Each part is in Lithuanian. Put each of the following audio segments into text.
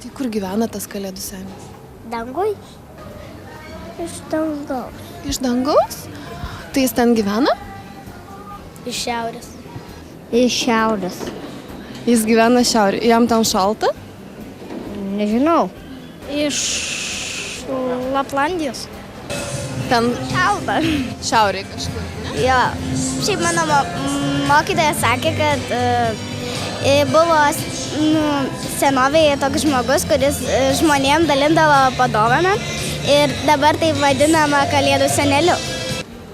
Tai kur gyvena tas kalėdų senis? Dangui? Iš dangaus. Iš dangaus? Tai jis ten gyvena? Iš šiaurės. Iš šiaurės. Jis gyvena šiaurėje. Jam ten šalta? Nežinau. Iš Laplandijos. Ten Šalta. šiaurėje kažkur, ne? Jo. Šiaip mano mokytoja sakė, kad buvo senovėje toks žmogus, kuris žmonėm dalindavo padovaną ir dabar tai vadinama Kalėdų seneliu.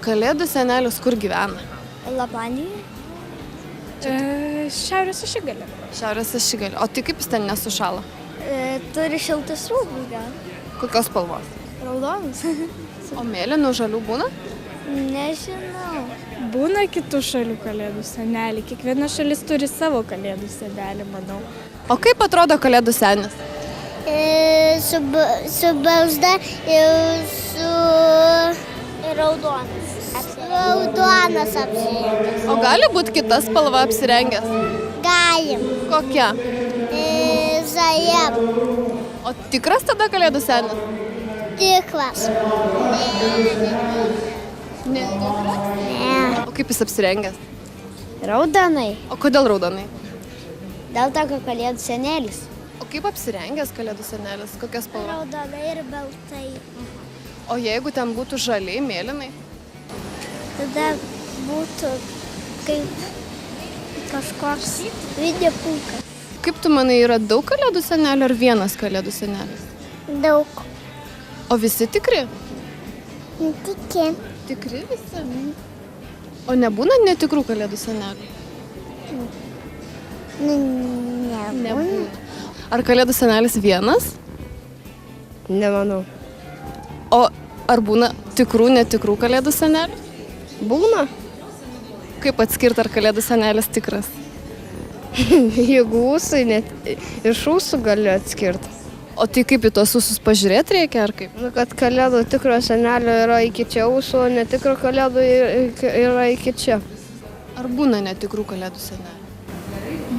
Kalėdų senelis kur gyvena? Laplandijoje? Šiaurės ašigalė. Šiaurės ašigalė. O tai kaip jis ten nesušala? Turi šiltus rūbus gal. Kokios spalvos? Raudonus. O mėlynų žalių būna? Nežinau. Būna kitų šalių kalėdų seneliai. Kiekviena šalis turi savo kalėdų senelį, manau. O kaip atrodo kalėdų senis? Su barzda ir su raudonas. Raudonas apsirengęs. O gali būti kita spalva apsirengęs? Galim. Kokia? Zajem. O tikras tada kalėdų senis? Tikras. Ne. Ne. O kaip jis apsirengęs? Raudonai. O kodėl raudonai? Dėl to, kad kalėdų senelis. O kaip apsirengęs kalėdų senelis? Kokia spalva? Raudonai ir baltai. O jeigu ten būtų žaliai, mėlynai? Tada būtų kaip kažkoks videopulkas. Kaip tu manai, yra daug kalėdų senelių ar vienas kalėdų senelis? Daug. O visi tikri? Tiki. Tikri visi? O nebūna netikrų kalėdų senelių? Nebūna. Ar kalėdų senelis vienas? Nemanau. O ar būna tikrų, netikrų kalėdų senelių? Būna. Kaip atskirti, ar kalėdų senelis tikras? Jeigu ūsai, net iš ūsų gali atskirti. O tai kaip į tuos ūsus pažiūrėti reikia, ar kaip? Nu, kad kalėdų tikro senelio yra iki čia ūsų, o netikro kalėdų yra iki čia. Ar būna netikrų kalėdų senelių?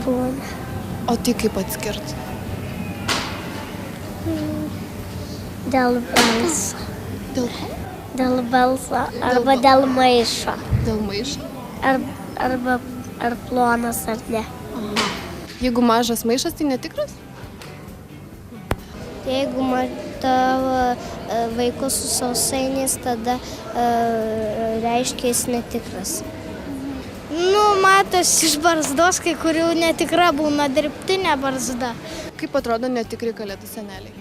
Būna. O tai kaip atskirti? Dėl balso. Dėl ko? Dėl balso arba dėl maišo. Dėl maišo? Ar plonas ar ne. Jeigu mažas maišas, tai netikras? Jeigu tavo vaikus su sausainiais, tada reiškia jis netikras. Nu, matos iš barzdos, kai kurių netikra būna dirbtinė barzda. Kaip atrodo netikri kalėdų seneliai?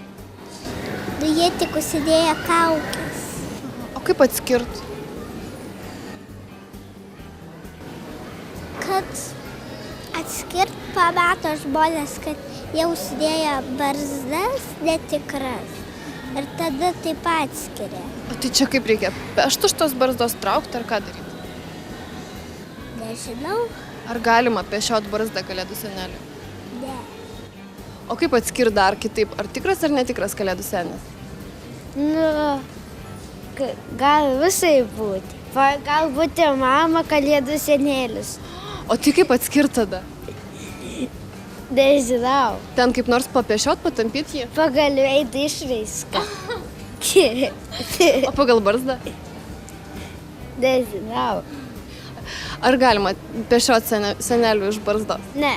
Jie tik užsidėję kaukės. O kaip atskirti? Kad atskirt pamato žmonės, kad jie užsidėjo barzdas netikras. Ir tada taip atskiria. O tai čia kaip reikia? Pešti už tos barzdos traukti ar ką daryti? Nežinau. Ar galima pešiot barzdą kalėdų seneliui? Ne. O kaip atskirti dar kitaip? Ar tikras ar netikras kalėdų senis? Nu, gal visai būti. Galbūt ir mama kalėdų senelis. O tai kaip atskirti tada? Nežinau. Ten kaip nors papešiot, patampyti jį? Pagaliau eiti išraišką. O pagal barzdą? Nežinau. Ar galima pešiot senelių iš barzdos? Ne.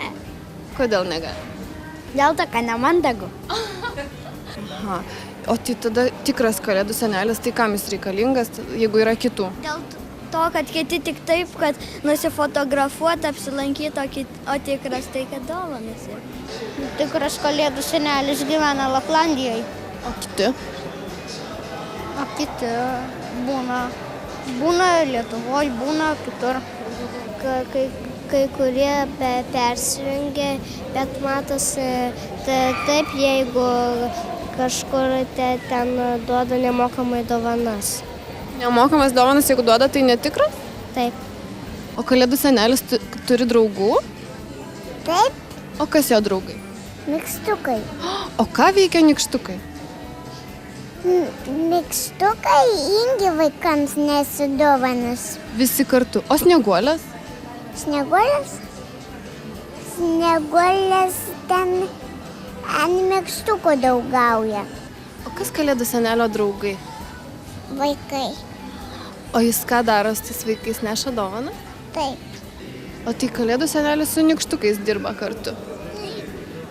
Kodėl negali? Dėl to, kad nemandagu. Aha. O tai tada tikras kalėdų senelis, tai kam jis reikalingas, jeigu yra kitų? Dėl to, kad kiti tik taip, kad nusifotografuoti, apsilankyti, o tikras tai, kad dovanas. Tikras kalėdų senelis gyvena Laplandijoje. O kiti? O kiti būna Lietuvoje, būna kitur. Kai kurie persirengia, bet matosi taip, jeigu kažkur ten duoda nemokamai dovanas. Nemokamas dovanas, jeigu duoda, tai netikras? Taip. O kalėdų senelis turi draugų? Taip. O kas jo draugai? Nykštukai. O ką veikia nykštukai? Nykštukai irgi vaikams neša dovanas. Visi kartu. O snieguolės? Snieguolės? Snieguolės ten ant Mėgstuko daugauja. O kas kalėdų senelio draugai? Vaikai. O jis ką daro su tais vaikais, neša dovaną? Taip. O tai kalėdų senelis su nykštukais dirba kartu.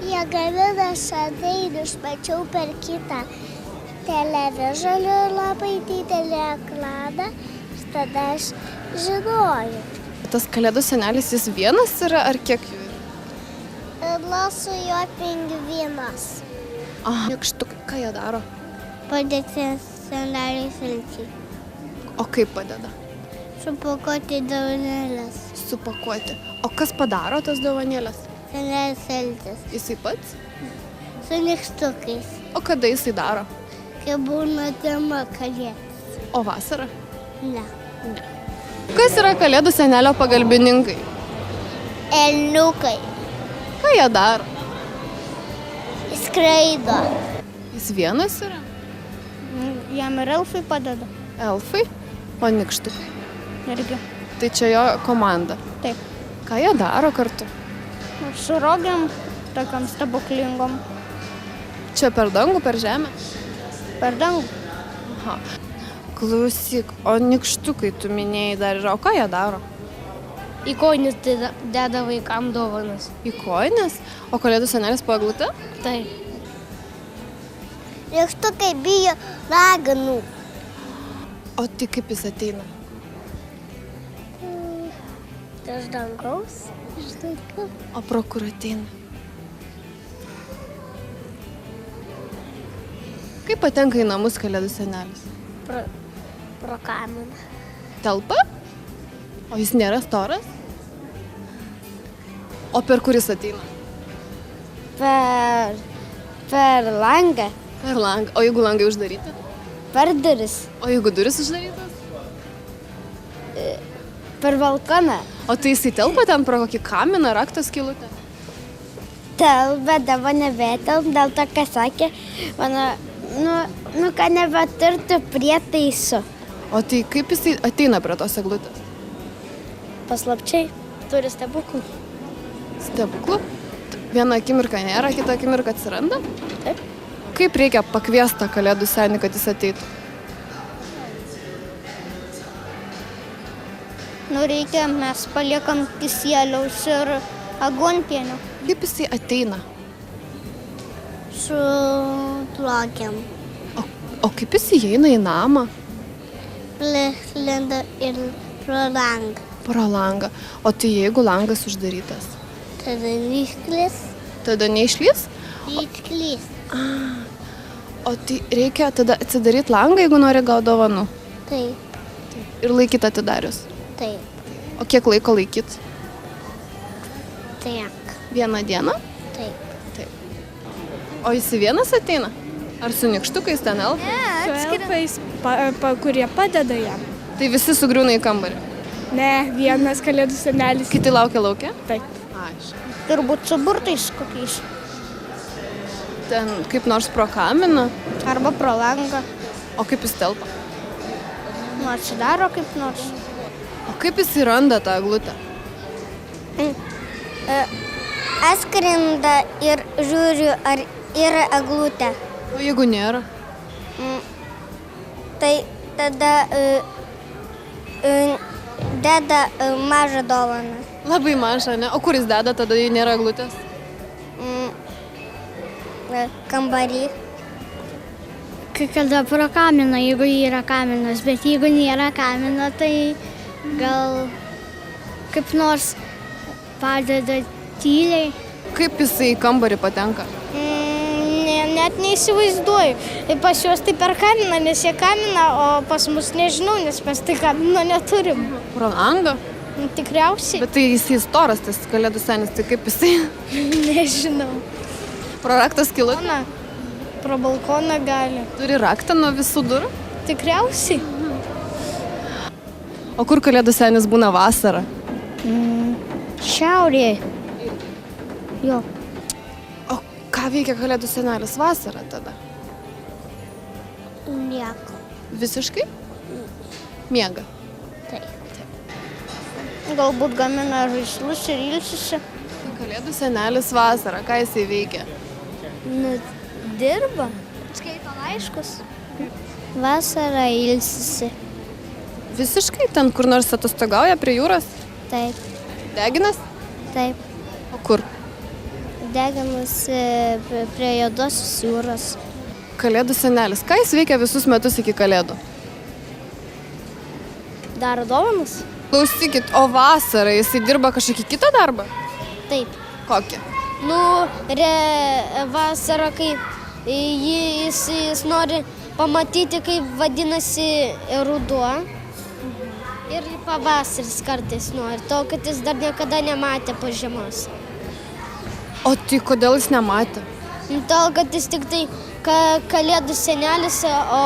Jie gamina saldainius, mačiau per kitą televizorių labai didelį ekraną. Tada aš žinojau. Tas kalėdų senelis jis vienas yra ar kiek jų yra? Na, su juo pingvinas. Aha, nykštukai, ką jie daro? Padėti seneliai silčiai. O kaip padeda? Supakuoti dovanėlės. Supakuoti. O kas padaro tas dovanėlės? Senelis siltis. Jisai pats? Su nykštukais. O kada jisai daro? Kai būna tema kalėdas. O vasarą? Ne. Ne. Kas yra kalėdų senelio pagalbininkai? Elniukai. Ką jie daro? Skraido. Jis vienas yra? Jam ir elfai padeda. Elfai? O nykštukai? Irgi. Tai čia jo komanda. Taip. Ką jie daro kartu? Su rogėm, tokiam stebuklingom. Čia per dangų, per žemę? Per dangų. Aha. Klausyk, o nykštukai tu minėjai dar yra, o ką jie daro? Į koinius deda vaikam dovanas. Į kojines? O kalėdų senelis po eglute? Taip. Nykštukai bijo raganų. O tai kaip jis ateina? Iš dangaus. Iš dangaus. O pro kur ateina? Kaip patenka į namus kalėdų senelis? Pro kaminą. Telpa? O jis nėra storas? O per kuris ateina? Per langą. Per langą. O jeigu langai uždaryti? Per duris. O jeigu duris uždarytas? Per balkoną. O tai jisai telpa ten pro kokį kaminą, rakto skylutę? Telpa, dabar nebetelp, dėl to, ką sakė, mano, kad nebeturtų prietaisų. O tai kaip jisai ateina prie tos eglutės? Paslapčiai turi stebuklų. Stebuklų? Vieną akimirką nėra, kitą akimirką atsiranda? Taip. Kaip reikia pakviesti tą kalėdų senį, kad jis ateitų? Reikia, mes paliekam kisieliaus ir aguonpienio. Kaip jisai ateina? Su plakėm. O kaip jis įeina į namą? Lenda ir pro langą. Pro langą. O tai jeigu langas uždarytas? Tada neišklis. Tada neišlys? Išklis. O tai reikia tada atsidaryti langą, jeigu nori gauti dovanų? Taip. Ir laikyti atidarius? Taip. O kiek laiko laikyti? Tiek. Vieną dieną? Taip. O jis vienas ateina? Ar su nykštukais ten elfai? Su elfais, kurie padeda jam. Tai visi sugriūna į kambarį? Ne, vienas kalėdų senelis. Kiti laukia laukia? Taip. Aišku. Turbūt su burtais kokiais. Ten kaip nors pro kaminą? Arba pro langą. O kaip jis telpa? Atsidaro kaip nors. O kaip jis įranda tą eglutę? Atskrinda ir žiūriu, ar yra eglutė. O jeigu nėra? Tai tada deda mažą dovaną. Labai maža, ne? O kur jis deda tada, jei nėra eglutės? Kambarį. Kai kada pro kaminą, jeigu yra kaminas, bet jeigu nėra kamino, tai gal kaip nors padeda tyliai. Kaip jisai į kambarį patenka? Net neįsivaizduoju. Tai pas juos tai per kaminą, nes jie kamina, o pas mus nežinau, nes mes tai kamino neturim. Pro langą? Tikriausiai. Bet tai jisai storas, tas kalėdų senis, tai kaip jisai? Nežinau. Pro raktą skylutę? Na, pro balkoną gali. Turi raktą nuo visų durų? Tikriausiai. O kur kalėdų senis būna vasarą? Šiaurėje. Jo. O ką veikia kalėdų senelis vasarą tada? Nieko. Visiškai? Miega. Galbūt gamina žaislus ir ilsisi. Kalėdų senelis vasarą, ką jisai veikia? Nu, dirba. Skaito laiškus. Vasarą ilsisi. Visiškai ten kur nors atostogauja prie jūros? Taip, Deginas? taip. O kur? Deginas prie Juodosios jūros. Kalėdų senelis. Ką jis veikia visus metus iki kalėdų? Daro dovanas? Klausykit, o vasarą jisai dirba kažkokį kitą darbą? Taip. Kokį? Nu, vasarą, kai jis nori pamatyti, kaip vadinasi ruduo. Ir pavasaris kartais nori, to, kad jis dar niekada nematė po žiemos. O tai kodėl jis nematė? Tol, kad jis tik tai kalėdų senelis, o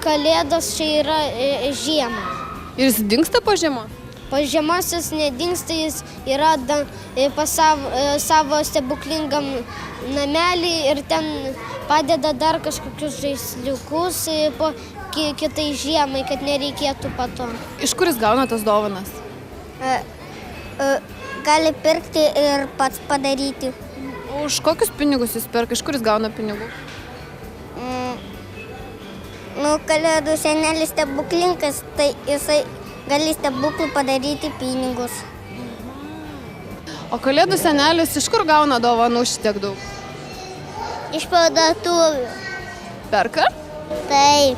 kalėdos čia yra žiemą. Ir jis dingsta po žiemos? Po žiemos jis nedingsta, jis yra pas savo stebuklingam namelį ir ten padeda dar kažkokius žaisliukus po kitai žiemai, kad nereikėtų pato. Iš kur jis gauna tas dovanas? Gali pirkti ir pats padaryti. O už kokius pinigus jis perka? Iš kur jis gauna pinigų? Kalėdų senelis stebuklingas, tai jisai gali stebuklų padaryti pinigus. O kalėdų senelis iš kur gauna dovanų šitiek daug? Iš parduotuvių. Perka? Taip.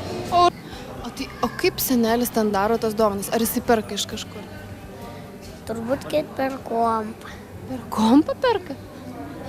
O kaip senelis ten daro tas dovanas? Ar jisai perka iš kažkur? Turbūt kaip per kompą. Per kompą perka?